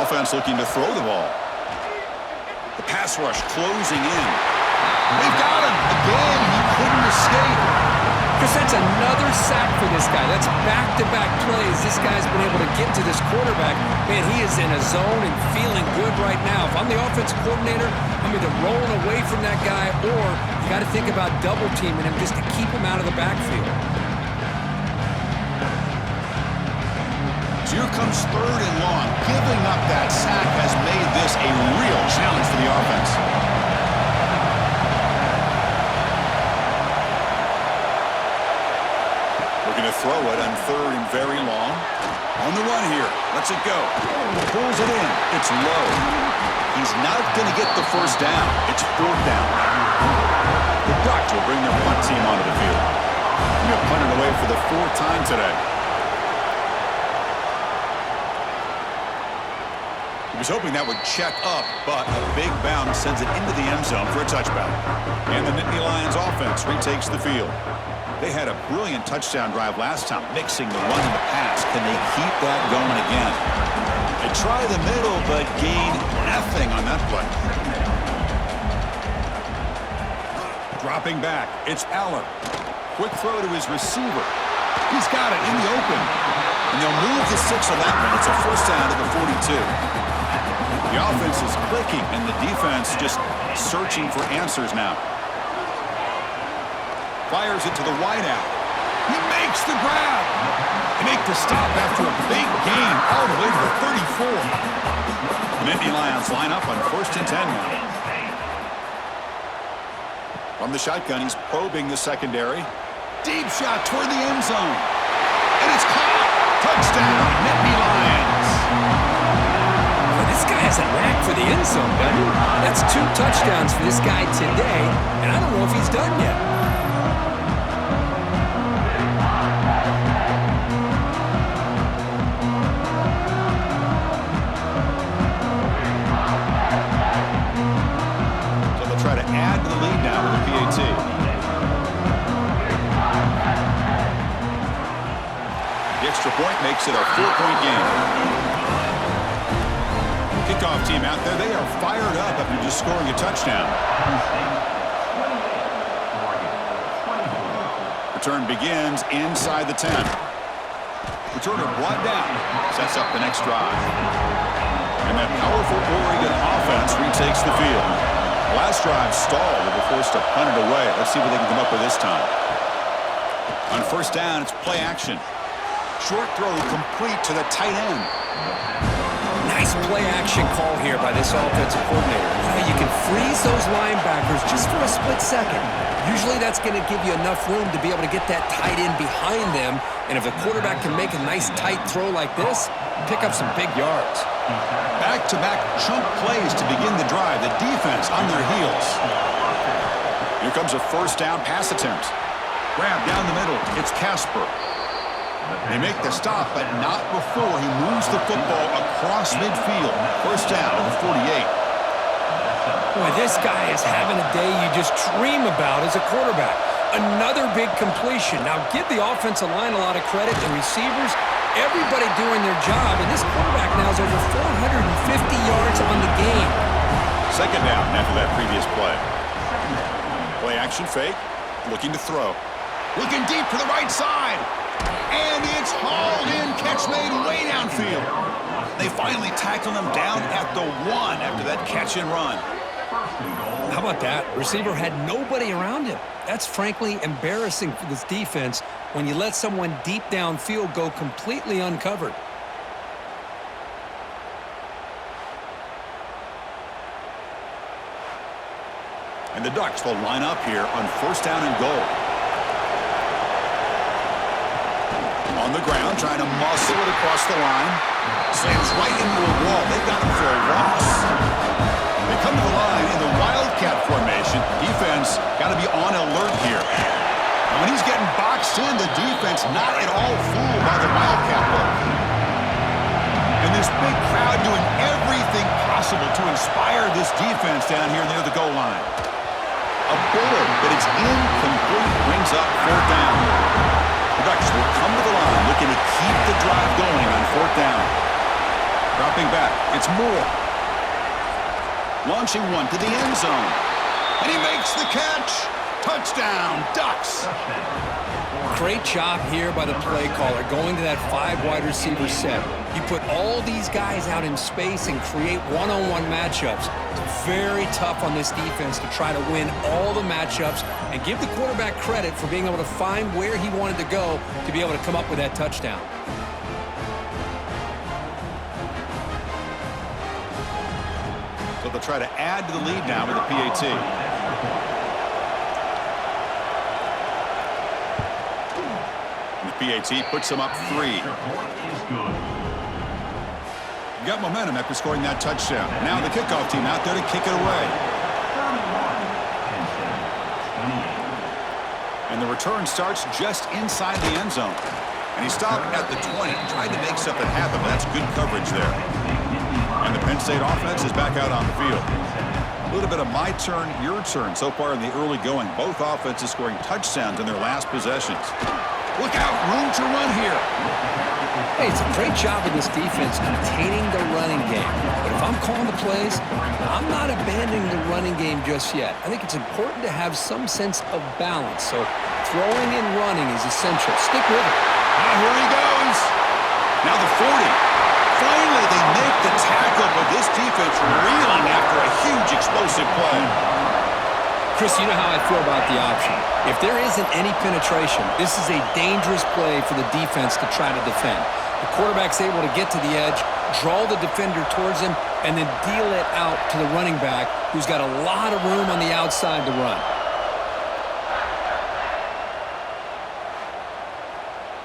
[SPEAKER 1] Offense looking to throw the ball. The pass rush closing in. They've got him. Again, he couldn't escape.
[SPEAKER 2] Chris, course, that's another sack for this guy. That's back-to-back plays. This guy's been able to get to this quarterback. Man, he is in a zone and feeling good right now. If I'm the offensive coordinator, I'm either rolling away from that guy or you got to think about double-teaming him just to keep him out of the backfield.
[SPEAKER 1] So here comes 3rd and long. Giving up that sack has made this a real challenge for the offense. Looking to throw it on 3rd and very long. On the run here. Lets it go. Pulls it in. It's low. He's not going to get the first down. It's 4th down. The Ducks will bring their punt team onto the field. They're punted away for the 4th time today. He was hoping that would check up, but a big bounce sends it into the end zone for a touchback. And the Nittany Lions offense retakes the field. They had a brilliant touchdown drive last time, mixing the run and the pass. Can they keep that going again? They try the middle, but gain nothing on that play. Dropping back, it's Aller. Quick throw to his receiver. He's got it in the open. And they'll move the 6 on that one. It's a 1st down to the 42. The offense is clicking, and the defense just searching for answers now. Fires it to the wideout. He makes the grab. They make the stop after a big gain all the way to the 34. The Nittany Lions line up on 1st and 10 now. From the shotgun, he's probing the secondary. Deep shot toward the end zone. And it's caught. Touchdown, Nittany Lions.
[SPEAKER 2] This guy has a knack for the end zone, doesn't he? That's 2 touchdowns for this guy today, and I don't know if he's done yet.
[SPEAKER 1] So they'll try to add to the lead now with the PAT. The extra point makes it a 4-point game. Kickoff team out there, they are fired up after just scoring a touchdown. Return begins inside the 10. Returner brought down, sets up the next drive. And that powerful Oregon offense retakes the field. Last drive stalled, they were forced to punt it away. Let's see what they can come up with this time. On 1st down, it's play action. Short throw complete to the tight end.
[SPEAKER 2] Nice play-action call here by this offensive coordinator. You can freeze those linebackers just for a split second. Usually that's going to give you enough room to be able to get that tight end behind them. And if the quarterback can make a nice tight throw like this, pick up some big yards.
[SPEAKER 1] Back-to-back chunk plays to begin the drive. The defense on their heels. Here comes a 1st down pass attempt. Grab down the middle. It's Casper. They make the stop, but not before he moves the football across midfield. 1st down to the 48.
[SPEAKER 2] Boy, this guy is having a day you just dream about as a quarterback. Another big completion. Now, give the offensive line a lot of credit, the receivers, everybody doing their job, and this quarterback now is over 450 yards on the game.
[SPEAKER 1] 2nd down after that previous play. Play action fake, looking to throw. Looking deep to the right side. And it's hauled in, catch made way downfield. They finally tackle him down at the 1 after that catch and run.
[SPEAKER 2] How about that? Receiver had nobody around him. That's frankly embarrassing for this defense when you let someone deep downfield go completely uncovered.
[SPEAKER 1] And the Ducks will line up here on 1st down and goal. On the ground, trying to muscle it across the line. Slams right into a wall. They've got him for a loss. They come to the line in the Wildcat formation. Defense got to be on alert here. And when he's getting boxed in, the defense not at all fooled by the Wildcat look. And this big crowd doing everything possible to inspire this defense down here near the goal line. A bullet, but it's incomplete, brings up 4th down. The Ducks will come to the line, looking to keep the drive going on 4th down. Dropping back, it's Moore. Launching one to the end zone. And he makes the catch. Touchdown, Ducks.
[SPEAKER 2] Great job here by the play caller, going to that 5 wide receiver set. You put all these guys out in space and create one-on-one matchups. It's very tough on this defense to try to win all the matchups and give the quarterback credit for being able to find where he wanted to go to be able to come up with that touchdown.
[SPEAKER 1] So they'll try to add to the lead now with a PAT. PAT puts them up 3. Got momentum after scoring that touchdown. Now the kickoff team out there to kick it away. And the return starts just inside the end zone. And he stopped at the 20, tried to make something happen, but that's good coverage there. And the Penn State offense is back out on the field. A little bit of my turn, your turn so far in the early going. Both offenses scoring touchdowns in their last possessions. Look out, room to run here.
[SPEAKER 2] Hey, it's a great job of this defense containing the running game. But if I'm calling the plays, I'm not abandoning the running game just yet. I think it's important to have some sense of balance. So throwing and running is essential. Stick with it.
[SPEAKER 1] Here he goes. Now the 40. Finally, they make the tackle, but this defense reeling after a huge explosive play.
[SPEAKER 2] Chris, you know how I feel about the option. If there isn't any penetration, this is a dangerous play for the defense to try to defend. The quarterback's able to get to the edge, draw the defender towards him, and then deal it out to the running back, who's got a lot of room on the outside to run.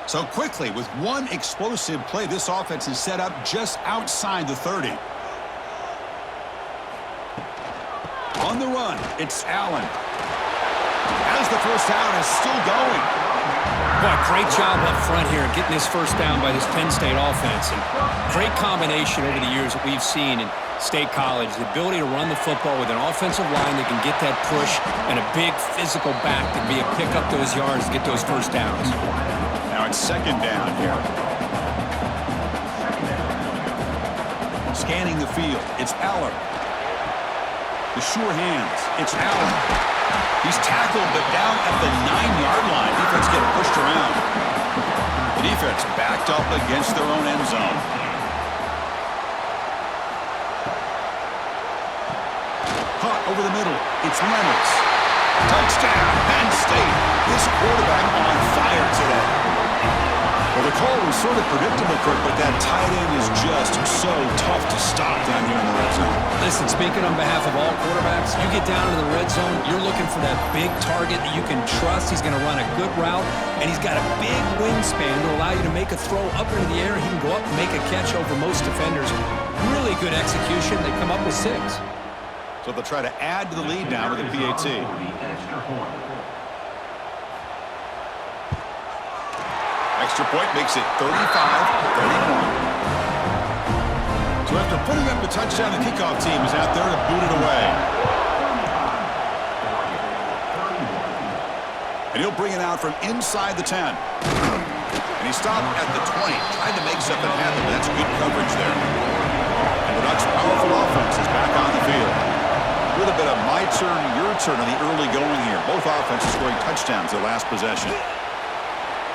[SPEAKER 1] So quickly, with one explosive play, this offense is set up just outside the 30. On the run, it's Allen. As the first down is still going.
[SPEAKER 2] Boy, great job up front here getting this first down by this Penn State offense. And great combination over the years that we've seen in State College. The ability to run the football with an offensive line that can get that push and a big physical back that can be able to pick up those yards to get those first downs.
[SPEAKER 1] Now it's second down here. Scanning the field, it's Aller. The sure hands, it's Allen. He's tackled, but down at the 9-yard line. Defense getting pushed around. The defense backed up against their own end zone. Caught over the middle, it's Leonard. Touchdown, Penn State. This quarterback on fire today. Well, the call was sort of predictable, Kirk, but that tight end is just so tough to stop down here in the red zone.
[SPEAKER 2] Listen, speaking on behalf of all quarterbacks, you get down into the red zone, you're looking for that big target that you can trust. He's going to run a good route, and he's got a big wingspan to allow you to make a throw up into the air. He can go up and make a catch over most defenders. Really good execution. They come up with 6.
[SPEAKER 1] So they'll try to add to the lead now with a PAT. Extra point makes it 35-31. So after putting up the touchdown, the kickoff team is out there to boot it away. And he'll bring it out from inside the 10. And he stopped at the 20, tried to make something happen, but that's good coverage there. And the Ducks' powerful offense is back on the field. A little bit of my turn, your turn in the early going here. Both offenses scoring touchdowns their last possession.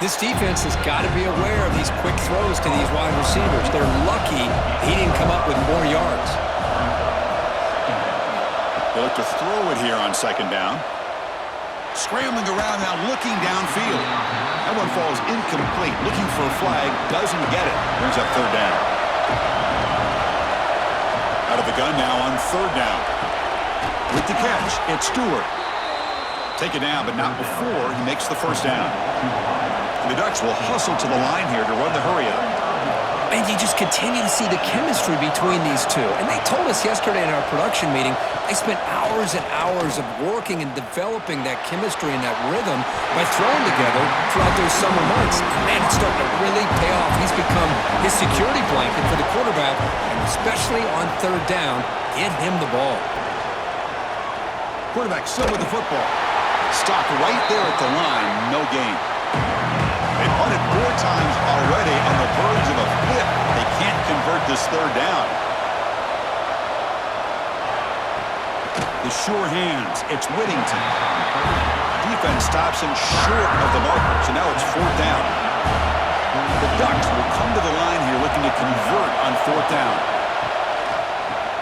[SPEAKER 2] This defense has got to be aware of these quick throws to these wide receivers. They're lucky he didn't come up with more yards.
[SPEAKER 1] They look to throw it here on second down. Scrambling around now, looking downfield. That one falls incomplete. Looking for a flag, doesn't get it. Brings up third down. Out of the gun now on third down. With the catch, it's Stewart. Take it down, but not before he makes the first down. The Ducks will hustle to the line here to run the hurry-up.
[SPEAKER 2] And you just continue to see the chemistry between these two. And they told us yesterday in our production meeting, they spent hours and hours of working and developing that chemistry and that rhythm by throwing together throughout those summer months. Man, it's starting to really pay off. He's become his security blanket for the quarterback, and especially on third down, get him the ball.
[SPEAKER 1] Quarterback still with the football. Stopped right there at the line, no gain. They punted 4 times already on the verge of a 5th. They can't convert this third down. The sure hands, it's Whittington. defense stops him short of the marker, so now it's 4th down. The Ducks will come to the line here looking to convert on 4th down.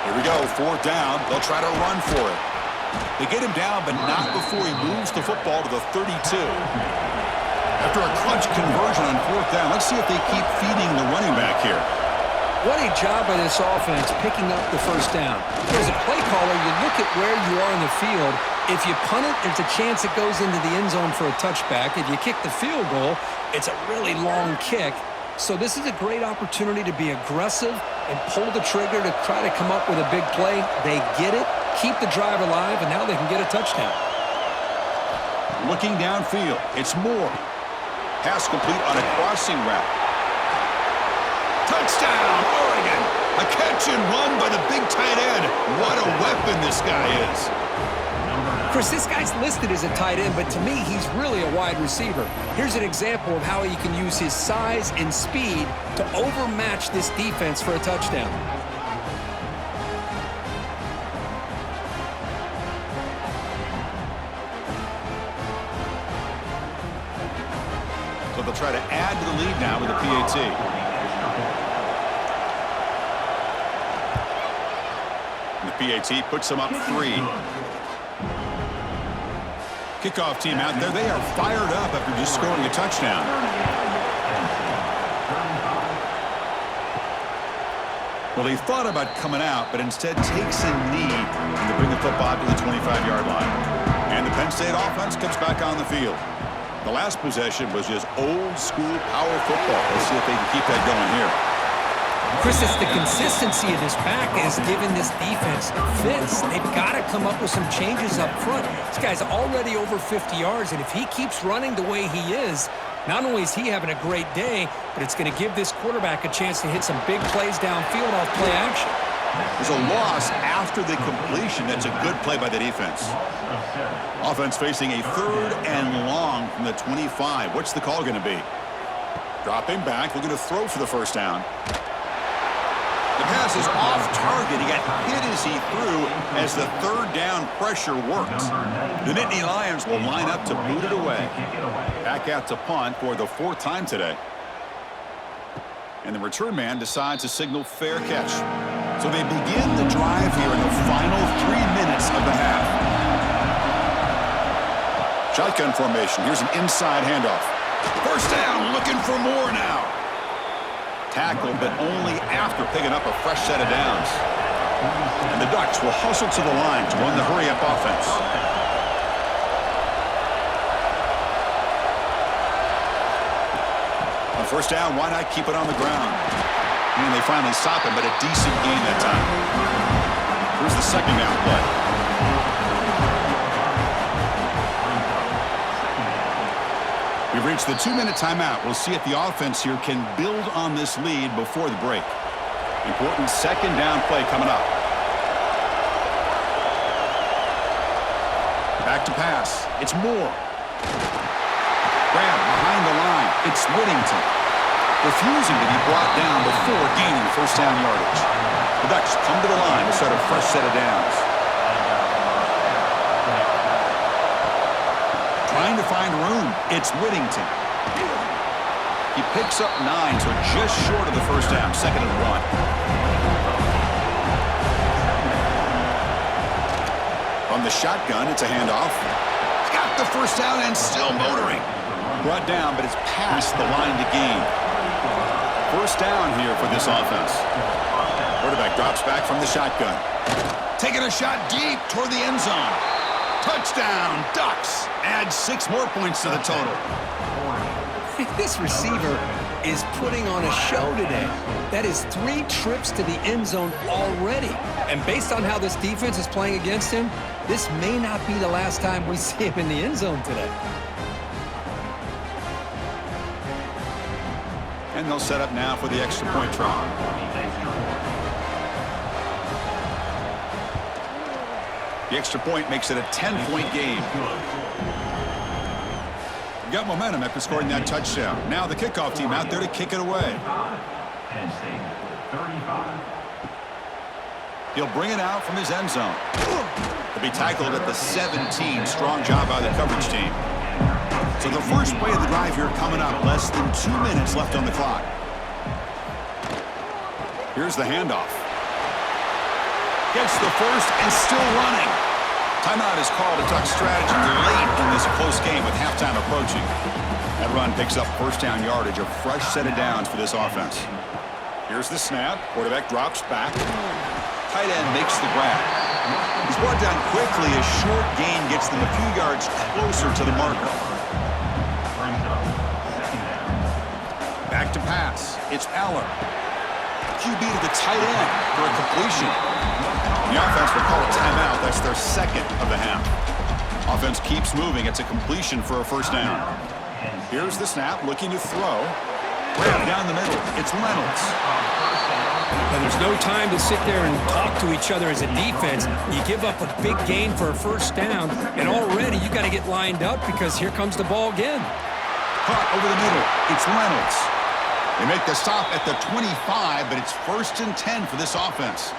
[SPEAKER 1] Here we go, 4th down. They'll try to run for it. They get him down, but not before he moves the football to the 32. After a clutch conversion on 4th down, let's see if they keep feeding the running back here.
[SPEAKER 2] What a job by this offense picking up the 1st down. As a play caller, you look at where you are in the field. If you punt it, there's a chance it goes into the end zone for a touchback. If you kick the field goal, it's a really long kick. So this is a great opportunity to be aggressive and pull the trigger to try to come up with a big play. They get it, keep the drive alive, and now they can get a touchdown.
[SPEAKER 1] Looking downfield, it's Moore. Pass complete on a crossing route. Touchdown, Oregon! A catch and run by the big tight end. What a weapon this guy is.
[SPEAKER 2] Chris, this guy's listed as a tight end, but to me, he's really a wide receiver. Here's an example of how he can use his size and speed to overmatch this defense for a touchdown.
[SPEAKER 1] So they'll try to add to the lead now with a PAT. And the PAT puts them up 3. Kickoff team out there, they are fired up after just scoring a touchdown. Well, he thought about coming out, but instead takes a knee to bring the football to the 25-yard line. And the Penn State offense comes back on the field. The last possession was just old-school power football. Let's see if they can keep that going here.
[SPEAKER 2] Chris, it's the consistency of this back is giving this defense fits. They've got to come up with some changes up front. This guy's already over 50 yards, and if he keeps running the way he is, not only is he having a great day, but it's going to give this quarterback a chance to hit some big plays downfield off play action.
[SPEAKER 1] There's a loss after the completion. That's a good play by the defense. Offense facing a 3rd and long from the 25. What's the call going to be? Dropping back, looking to throw for the 1st down. The pass is off target. He got hit as he threw as the 3rd down pressure worked. The Nittany Lions will line up to boot it away. Back out to punt for the 4th time today. And the return man decides to signal fair catch. So they begin the drive here in the final 3 minutes of the half. Shotgun formation. Here's an inside handoff. 1st down, looking for more now. Tackle, but only after picking up a fresh set of downs. And the Ducks will hustle to the line to run the hurry-up offense. On 1st down, why not keep it on the ground? And they finally stop him, but a decent gain that time. Here's the 2nd down play. We've reached the 2-minute timeout. We'll see if the offense here can build on this lead before the break. Important 2nd down play coming up. Back to pass. It's Moore. Grab behind the line. It's Whittington. Refusing to be brought down before gaining 1st down yardage. The Ducks come to the line to start a fresh set of downs. Trying to find room. It's Whittington. He picks up 9, so just short of the 1st down. 2nd and 1. From the shotgun, it's a handoff. He's got the 1st down and still motoring. Brought down, but it's past the line to gain. 1st down here for this offense. Quarterback drops back from the shotgun. Taking a shot deep toward the end zone. Touchdown, Ducks. Add 6 more points to the total.
[SPEAKER 2] This receiver is putting on a show today. That is 3 trips to the end zone already. And based on how this defense is playing against him, this may not be the last time we see him in the end zone today.
[SPEAKER 1] And they'll set up now for the extra point try. The extra point makes it a 10-point game. Got momentum after scoring that touchdown. Now the kickoff team out there to kick it away.
[SPEAKER 3] Penn State, 35.
[SPEAKER 1] He'll bring it out from his end zone. He'll be tackled at the 17. Strong job by the coverage team. So the first play of the drive here coming up. Less than 2 minutes left on the clock. Here's the handoff. Gets the first and still running. Timeout is called. A Duck strategy late in this close game with halftime approaching. That run picks up first down yardage. A fresh set of downs for this offense. Here's the snap. Quarterback drops back. Tight end makes the grab. He's brought down quickly. A short gain gets them a few yards closer to the marker. Back to pass. It's Aller. QB to the tight end for a completion. The offense will call a timeout. That's their second of the half. Offense keeps moving. It's a completion for a first down. Here's the snap, looking to throw. Grab down the middle. It's Reynolds.
[SPEAKER 2] And there's no time to sit there and talk to each other as a defense. You give up a big gain for a first down, and already you got to get lined up because here comes the ball again.
[SPEAKER 1] Caught over the middle. It's Reynolds. They make the stop at the 25, but it's 1st and 10 for this offense.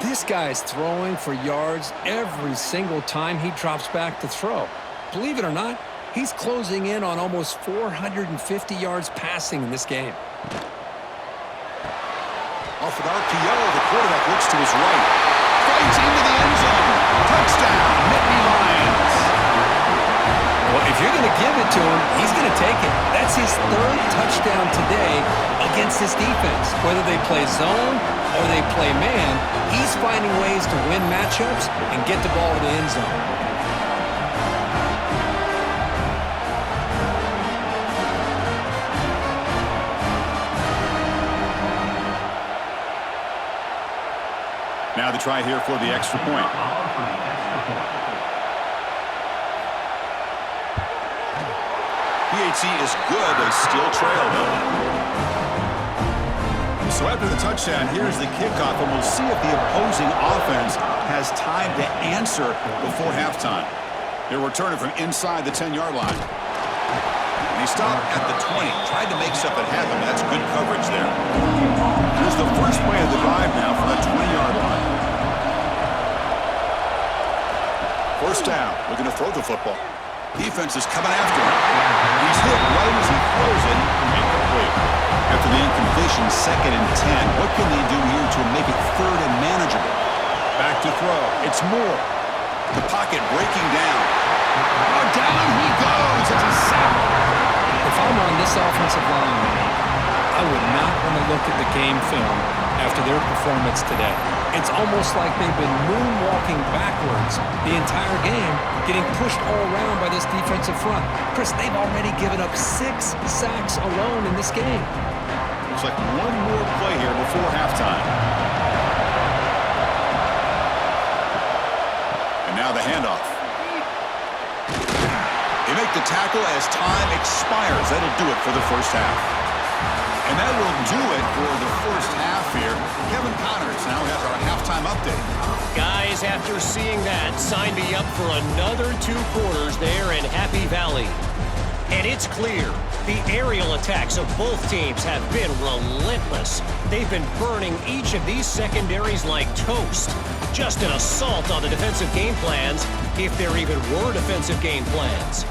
[SPEAKER 2] This guy's throwing for yards every single time he drops back to throw. Believe it or not, he's closing in on almost 450 yards passing in this game.
[SPEAKER 1] Off with RPO, the quarterback looks to his right. Fights into the end zone. Touchdown, Nittany Lions.
[SPEAKER 2] Well, if you're going to give it to him, he's going to take it. That's his 3rd touchdown today against this defense. Whether they play zone or they play man, he's finding ways to win matchups and get the ball to the end zone.
[SPEAKER 1] Now the try here for the extra point. PAT is good. They still trail, though. So after the touchdown, here's the kickoff, and we'll see if the opposing offense has time to answer before halftime. They'll return it from inside the 10-yard line. And he stopped at the 20. Tried to make something happen. That's good coverage there. Here's the first play of the drive now from the 20-yard line. First down. Looking to throw the football. Defense is coming after him. He's hit right as he throws it. Incomplete. After the incompletion, 2nd and 10. What can they do here to make it 3rd and manageable? Back to throw. It's Moore. The pocket breaking down. Oh, down he goes. It's a sack.
[SPEAKER 2] If I'm on this offensive line, I would not want to look at the game film after their performance today. It's almost like they've been moonwalking backwards the entire game, getting pushed all around by this defensive front. Chris, they've already given up 6 sacks alone in this game.
[SPEAKER 1] Looks like one more play here before halftime. And now the handoff. They make the tackle as time expires. That'll do it for the first half. And that will do it for the first half here. Kevin Connors now has our halftime update.
[SPEAKER 4] Guys, after seeing that, sign me up for another 2 quarters there in Happy Valley. And it's clear, the aerial attacks of both teams have been relentless. They've been burning each of these secondaries like toast. Just an assault on the defensive game plans, if there even were defensive game plans.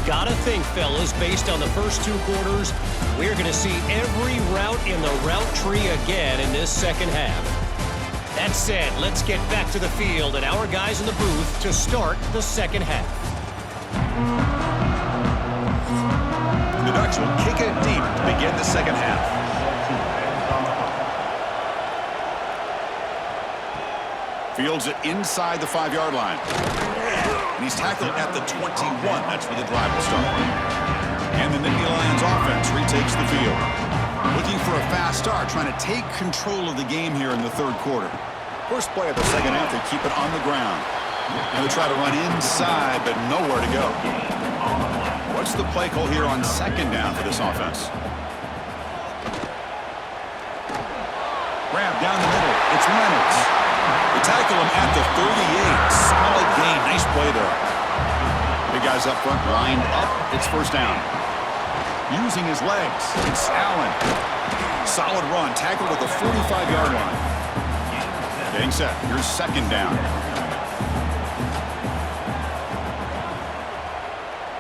[SPEAKER 4] Gotta think, fellas, based on the first 2 quarters, we're going to see every route in the route tree again in this second half. That said, let's get back to the field and our guys in the booth to start the second half.
[SPEAKER 1] The Ducks will kick it deep to begin the second half. Fields it inside the 5-yard line. And he's tackled at the 21. That's where the drive will start. And the Nittany Lions offense retakes the field. Looking for a fast start, trying to take control of the game here in the 3rd quarter. First play of the second half, they keep it on the ground. And they try to run inside, but nowhere to go. What's the play call here on 2nd down for this offense? Grab down the middle. It's Reynolds. They tackle him at the 38. Solid gain. Nice play there. Big guys up front lined up. It's first down. Using his legs. It's Allen. Solid run. Tackled at the 45-yard line. Getting set. Here's 2nd down.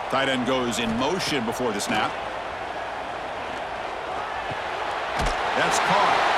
[SPEAKER 1] Tight end goes in motion before the snap. That's caught.